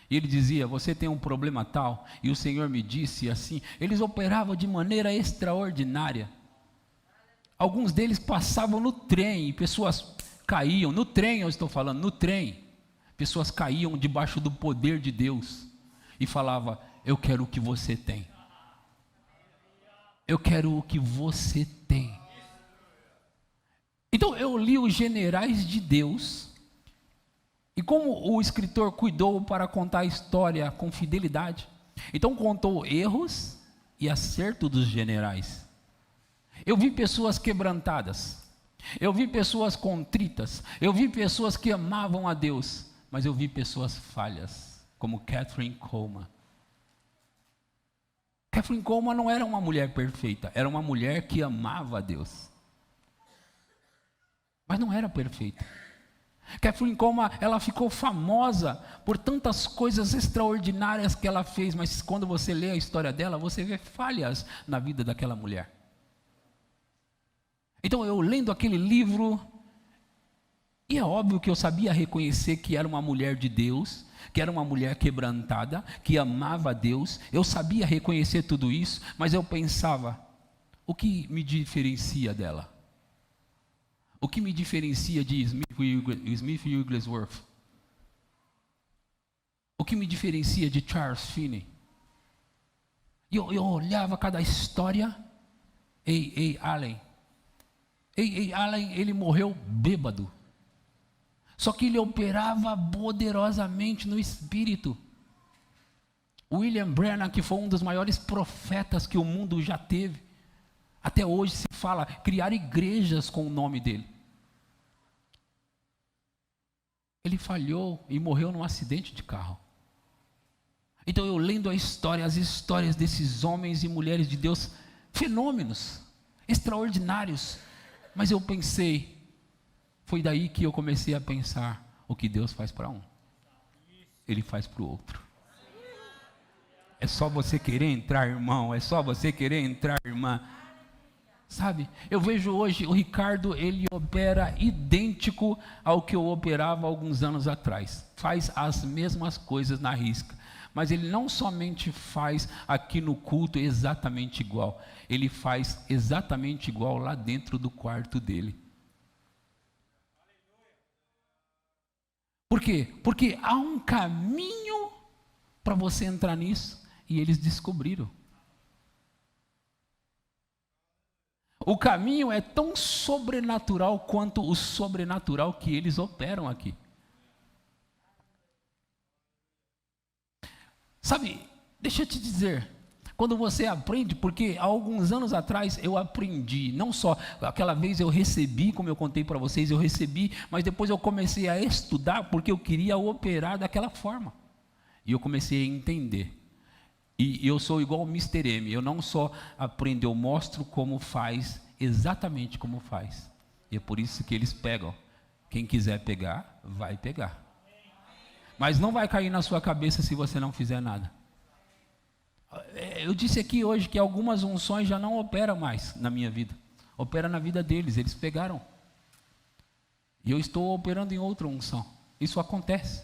E ele dizia, você tem um problema tal, e o Senhor me disse assim. Eles operavam de maneira extraordinária. Alguns deles passavam no trem, e pessoas caíam, no trem eu estou falando, no trem. Pessoas caíam debaixo do poder de Deus, e falava, eu quero o que você tem. Eu quero o que você tem. Então eu li os Generais de Deus, e como o escritor cuidou para contar a história com fidelidade, então contou erros e acerto dos generais. Eu vi pessoas quebrantadas, eu vi pessoas contritas, eu vi pessoas que amavam a Deus, mas eu vi pessoas falhas, como Kathryn Kuhlman. Kathryn Kuhlman não era uma mulher perfeita, era uma mulher que amava a Deus, mas não era perfeita. Kathryn Kuhlman, ela ficou famosa por tantas coisas extraordinárias que ela fez, mas quando você lê a história dela, você vê falhas na vida daquela mulher. Então eu lendo aquele livro, e é óbvio que eu sabia reconhecer que era uma mulher de Deus, que era uma mulher quebrantada, que amava a Deus, eu sabia reconhecer tudo isso, mas eu pensava, o que me diferencia dela? O que me diferencia de Smith Wigglesworth? O que me diferencia de Charles Finney? Eu olhava cada história. Allen, ele morreu bêbado. Só que ele operava poderosamente no espírito. William Branham, que foi um dos maiores profetas que o mundo já teve. Até hoje se fala, criar igrejas com o nome dele. Ele falhou e morreu num acidente de carro. Então eu lendo as histórias desses homens e mulheres de Deus, fenômenos, extraordinários. Mas eu pensei, foi daí que eu comecei a pensar, o que Deus faz para um, Ele faz para o outro. É só você querer entrar, irmão, é só você querer entrar, irmã. Sabe, eu vejo hoje o Ricardo, ele opera idêntico ao que eu operava alguns anos atrás. Faz as mesmas coisas na risca. Mas ele não somente faz aqui no culto exatamente igual. Ele faz exatamente igual lá dentro do quarto dele. Por quê? Porque há um caminho para você entrar nisso. E eles descobriram. O caminho é tão sobrenatural quanto o sobrenatural que eles operam aqui. Sabe, deixa eu te dizer, quando você aprende, porque há alguns anos atrás eu aprendi, não só aquela vez eu recebi, como eu contei para vocês, eu recebi, mas depois eu comecei a estudar porque eu queria operar daquela forma. E eu comecei a entender. E eu sou igual ao Mr. M, eu não só aprendo, eu mostro como faz, exatamente como faz. E é por isso que eles pegam. Quem quiser pegar, vai pegar. Mas não vai cair na sua cabeça se você não fizer nada. Eu disse aqui hoje que algumas unções já não operam mais na minha vida. Opera na vida deles, eles pegaram. E eu estou operando em outra unção. Isso acontece.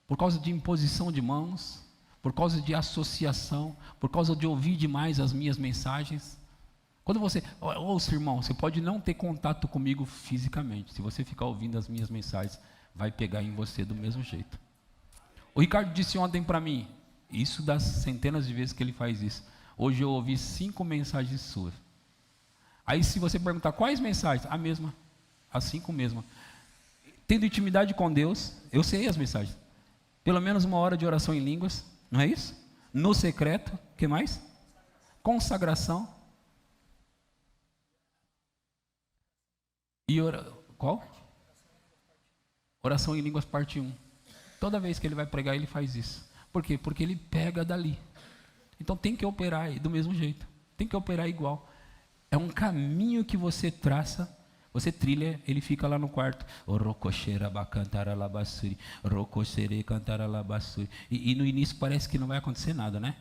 Por causa de imposição de mãos, por causa de associação, por causa de ouvir demais as minhas mensagens. Quando você, ouça irmão, você pode não ter contato comigo fisicamente, se você ficar ouvindo as minhas mensagens, vai pegar em você do mesmo jeito. O Ricardo disse ontem para mim, isso das centenas de vezes que ele faz isso, hoje eu ouvi 5 mensagens suas. Aí se você perguntar, quais mensagens? A mesma. às 5 mesmo. Tendo intimidade com Deus, eu sei as mensagens. Pelo menos 1 hora de oração em línguas, não é isso? No secreto, o que mais? Consagração. E qual? Oração em línguas parte 1. Toda vez que ele vai pregar, ele faz isso. Por quê? Porque ele pega dali. Então tem que operar do mesmo jeito. Tem que operar igual. É um caminho que você traça, você trilha, ele fica lá no quarto. E no início parece que não vai acontecer nada, né?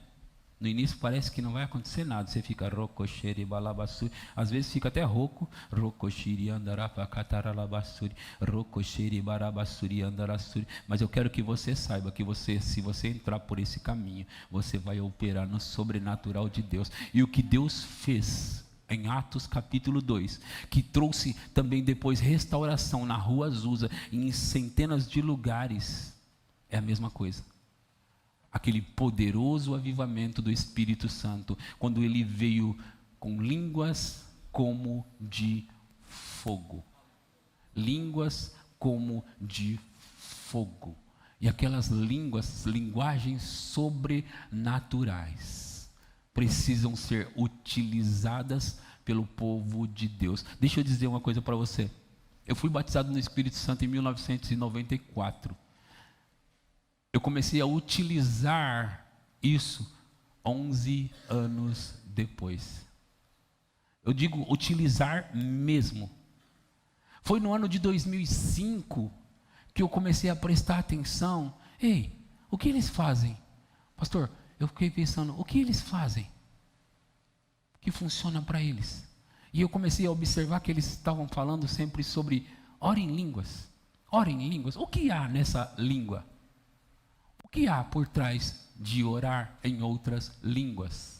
No início parece que não vai acontecer nada. Você fica rocoxere balabassuri. Às vezes fica até rouco. Rocoxiri andarapakataralabassuri. Rocoxere barabassuri andarassuri. Mas eu quero que você saiba que se você entrar por esse caminho, você vai operar no sobrenatural de Deus. E o que Deus fez em Atos capítulo 2, que trouxe também depois restauração na Rua Azusa, em centenas de lugares, é a mesma coisa. Aquele poderoso avivamento do Espírito Santo, quando ele veio com línguas como de fogo. Línguas como de fogo. E aquelas linguagens sobrenaturais, precisam ser utilizadas pelo povo de Deus. Deixa eu dizer uma coisa para você. Eu fui batizado no Espírito Santo em 1994. Eu comecei a utilizar isso 11 anos depois. Eu digo utilizar mesmo. Foi no ano de 2005 que eu comecei a prestar atenção. Ei, o que eles fazem? Pastor, eu fiquei pensando, o que eles fazem que funciona para eles? E eu comecei a observar que eles estavam falando sempre sobre ora em línguas. Ora em línguas. O que há nessa língua? O que há por trás de orar em outras línguas?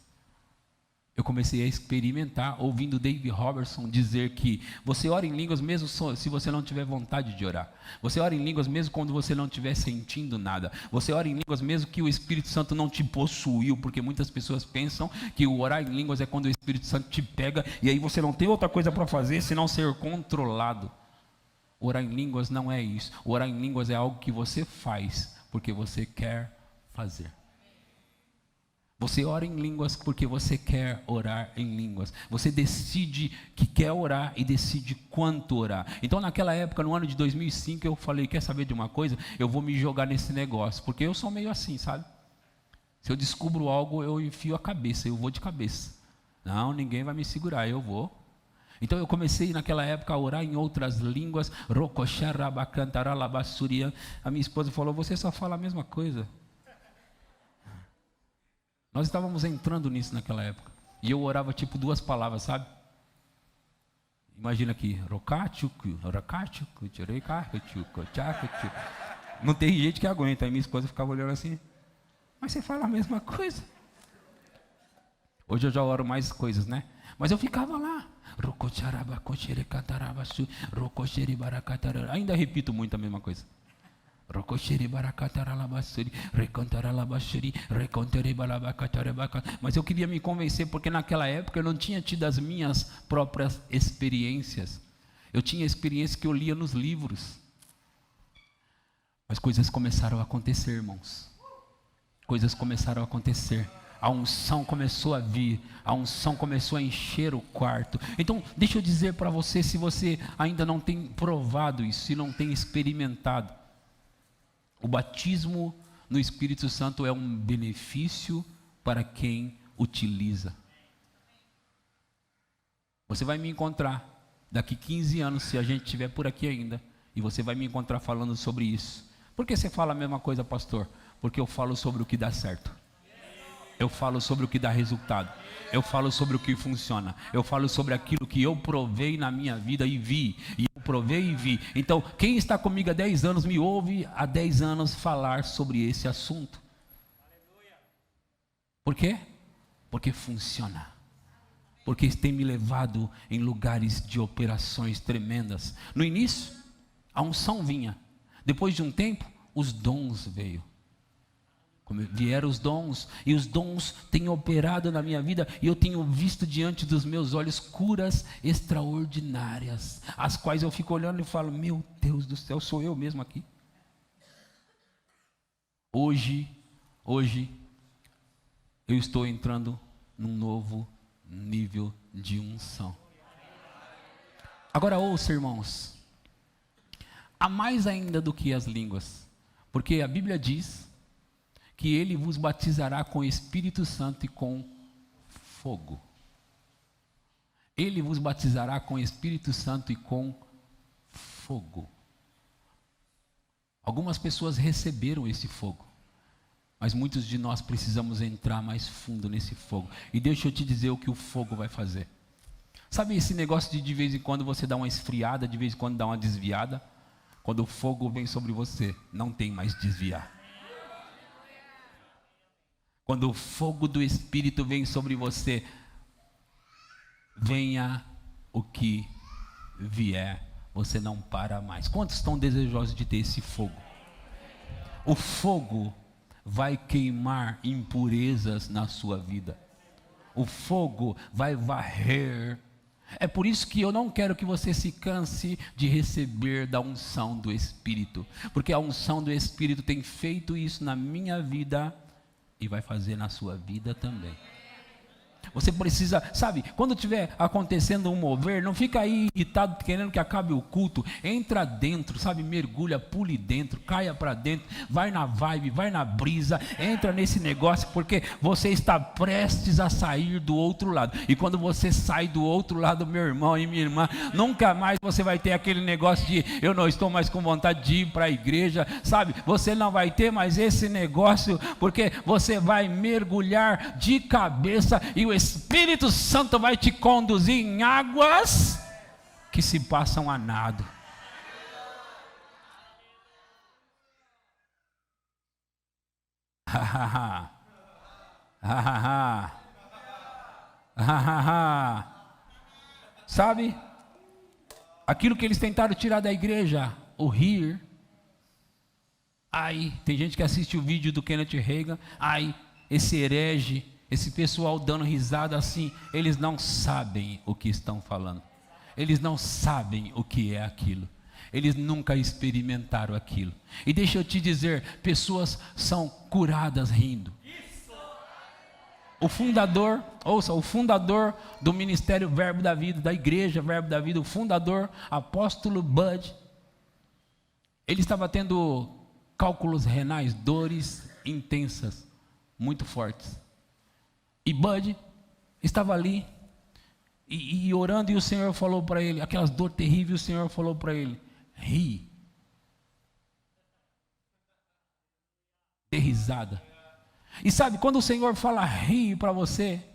Eu comecei a experimentar, ouvindo Dave Robertson dizer que você ora em línguas mesmo se você não tiver vontade de orar. Você ora em línguas mesmo quando você não estiver sentindo nada. Você ora em línguas mesmo que o Espírito Santo não te possuiu, porque muitas pessoas pensam que o orar em línguas é quando o Espírito Santo te pega e aí você não tem outra coisa para fazer senão ser controlado. Orar em línguas não é isso. Orar em línguas é algo que você faz porque você quer fazer. Você ora em línguas porque você quer orar em línguas. Você decide que quer orar e decide quanto orar. Então naquela época, no ano de 2005, eu falei, quer saber de uma coisa? Eu vou me jogar nesse negócio, porque eu sou meio assim, sabe? Se eu descubro algo, eu enfio a cabeça, eu vou de cabeça. Não, ninguém vai me segurar, eu vou. Então eu comecei naquela época a orar em outras línguas. A minha esposa falou, você só fala a mesma coisa. Nós estávamos entrando nisso naquela época. E eu orava tipo 2 palavras, sabe? Imagina aqui. Não tem gente que aguenta. Aí minha esposa ficava olhando assim. Mas você fala a mesma coisa. Hoje eu já oro mais coisas, né? Mas eu ficava lá. Ainda repito muito a mesma coisa. Mas eu queria me convencer, porque naquela época eu não tinha tido as minhas próprias experiências. Eu tinha experiência que eu lia nos livros. Mas coisas começaram a acontecer, irmãos. Coisas começaram a acontecer. A unção começou a vir, a unção começou a encher o quarto. Então, deixa eu dizer para você, se você ainda não tem provado isso, se não tem experimentado, o batismo no Espírito Santo é um benefício para quem utiliza. Você vai me encontrar daqui 15 anos, se a gente estiver por aqui ainda, e você vai me encontrar falando sobre isso. Por que você fala a mesma coisa, pastor? Porque eu falo sobre o que dá certo. Eu falo sobre o que dá resultado. Eu falo sobre o que funciona. Eu falo sobre aquilo que eu provei na minha vida e vi. E eu provei e vi. Então, quem está comigo há 10 anos, me ouve há 10 anos falar sobre esse assunto. Por quê? Porque funciona. Porque tem me levado em lugares de operações tremendas. No início, a unção vinha. Depois de um tempo, os dons veio. Vieram os dons, e os dons têm operado na minha vida, e eu tenho visto diante dos meus olhos curas extraordinárias, as quais eu fico olhando e falo, meu Deus do céu, sou eu mesmo aqui. Hoje, eu estou entrando num novo nível de unção. Agora ouça, irmãos, há mais ainda do que as línguas, porque a Bíblia diz que Ele vos batizará com o Espírito Santo e com fogo. Ele vos batizará com o Espírito Santo e com fogo. Algumas pessoas receberam esse fogo, mas muitos de nós precisamos entrar mais fundo nesse fogo. E deixa eu te dizer o que o fogo vai fazer. Sabe esse negócio de vez em quando você dá uma esfriada, de vez em quando dá uma desviada? Quando o fogo vem sobre você, não tem mais desviar. Quando o fogo do Espírito vem sobre você, venha o que vier, você não para mais. Quantos estão desejosos de ter esse fogo? O fogo vai queimar impurezas na sua vida. O fogo vai varrer. É por isso que eu não quero que você se canse de receber da unção do Espírito, porque a unção do Espírito tem feito isso na minha vida e vai fazer na sua vida também. Você precisa, sabe, quando estiver acontecendo um mover, não fica aí irritado querendo que acabe o culto. Entra dentro, sabe, mergulha, pule dentro, caia para dentro, vai na vibe, vai na brisa, entra nesse negócio, porque você está prestes a sair do outro lado. E quando você sai do outro lado, meu irmão e minha irmã, nunca mais você vai ter aquele negócio de eu não estou mais com vontade de ir para a igreja, sabe? Você não vai ter mais esse negócio, porque você vai mergulhar de cabeça e o Espírito Santo vai te conduzir em águas que se passam a nado. Sabe? Aquilo que eles tentaram tirar da igreja, o rir. Ai, tem gente que assiste o vídeo do Kenneth Hagin. Ai, esse herege. Esse pessoal dando risada assim, eles não sabem o que estão falando. Eles não sabem o que é aquilo. Eles nunca experimentaram aquilo. E deixa eu te dizer, pessoas são curadas rindo. O fundador, ouça, o fundador do Ministério Verbo da Vida, da Igreja Verbo da Vida, o fundador, apóstolo Bud, ele estava tendo cálculos renais, dores intensas, muito fortes. E Bud estava ali e orando, e o Senhor falou para ele, aquelas dores terríveis, o Senhor falou para ele, ri. Dê risada. E sabe, quando o Senhor fala ri para você,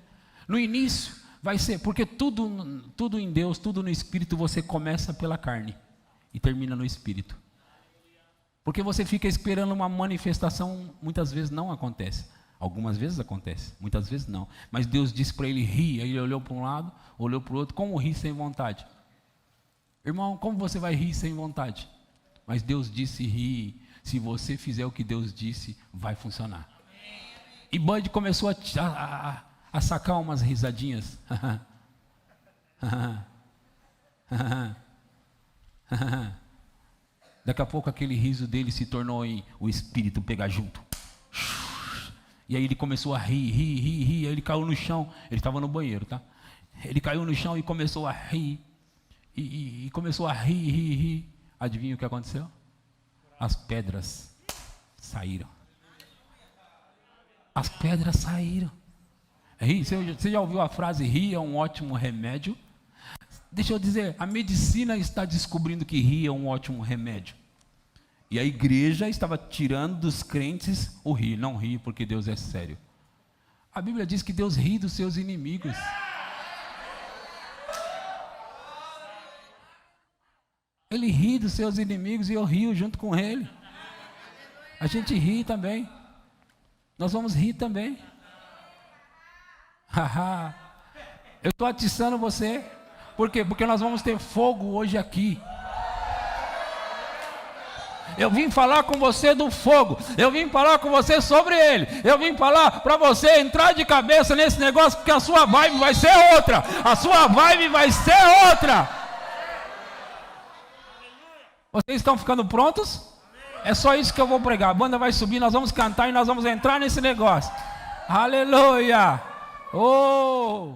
no início vai ser, porque tudo em Deus, tudo no Espírito, você começa pela carne e termina no Espírito. Porque você fica esperando uma manifestação, muitas vezes não acontece. Algumas vezes acontece, muitas vezes não. Mas Deus disse para ele rir, aí ele olhou para um lado, olhou para o outro, como rir sem vontade? Irmão, como você vai rir sem vontade? Mas Deus disse rir, se você fizer o que Deus disse, vai funcionar. E Bud começou a sacar umas risadinhas. Daqui a pouco aquele riso dele se tornou em o Espírito pegar junto. E aí ele começou a rir, aí ele caiu no chão, ele estava no banheiro, tá? Ele caiu no chão e começou a rir, e começou a rir. Adivinha o que aconteceu? As pedras saíram. As pedras saíram. Você já ouviu a frase, rir é um ótimo remédio? Deixa eu dizer, a medicina está descobrindo que rir é um ótimo remédio. E a igreja estava tirando dos crentes o rir. Não ri porque Deus é sério. A Bíblia diz que Deus ri dos seus inimigos. Ele ri dos seus inimigos e eu rio junto com ele. A gente ri também. Nós vamos rir também. Eu estou atiçando você. Por quê? Porque nós vamos ter fogo hoje aqui. Eu vim falar com você do fogo. Eu vim falar com você sobre ele. Eu vim falar para você entrar de cabeça nesse negócio, porque a sua vibe vai ser outra. A sua vibe vai ser outra. Vocês estão ficando prontos? É só isso que eu vou pregar. A banda vai subir, nós vamos cantar e nós vamos entrar nesse negócio. Aleluia! Oh!